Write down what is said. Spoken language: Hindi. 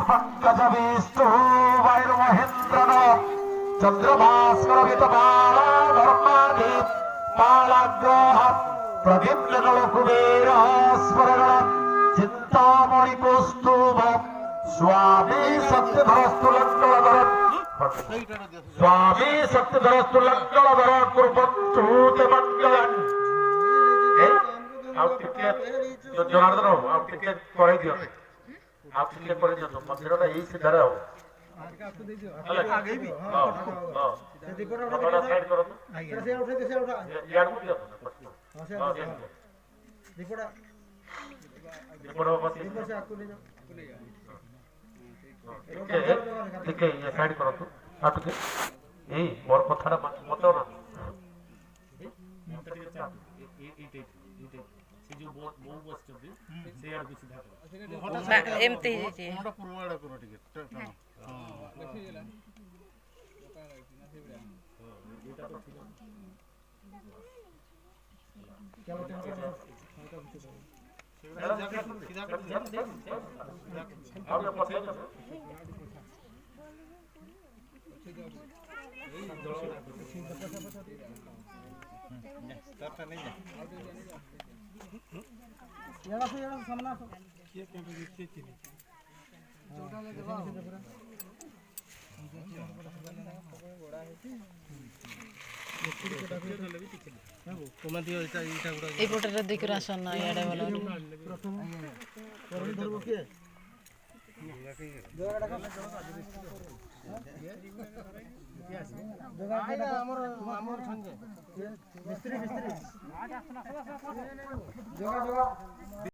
पंकजविष्णु वैर्महेन्द्रन चंद्रभास्कर वितबाला धर्मादि पालाग्रह प्रदीप्तकल कुबेर स्मरण चिंतामणि कौस्तुभ स्वामी सत्यधरस्तुलंकलधर स्वामी सत्यधरस्तुलंकलधर कुर्वन्तु मंगलम् ଆଉ ଟିକେ ଜନାର୍ଦ୍ଦନ ଆଉ ଟିକେ କରେଇ ଦିଅ आप टिके करे दियो मंदिरटा एई सिधारे हो आगेबी हां हां से दीपड़ा साइड करो तो से उठे याड को दियो हां से दीपड़ा दीपड़ा बस दीपड़ा से आकु ले जाओ ठीक है ये साइड करो तो आप के एई मोर कथाटा मत ना जो बहु बसचंदी से आड़ को सीधा करो एमती जे मोटा पूर्वाड़ा करो टिके हां देखि गेला एटा तो ठीक चलो सीधा कर अब ये पछे करता नहीं जा याला से सामना ये के भी चीज जोटा ले देबा कोमा दियो इटा इटा गुडा এই পটরে দেখি রাসন না ইয়াডে বলা प्रथम करबी धरबो के जोगाड़ा कर जोगाड़ा हमर हमर संगे मिस्त्री मिस्त्री जोगा जोगा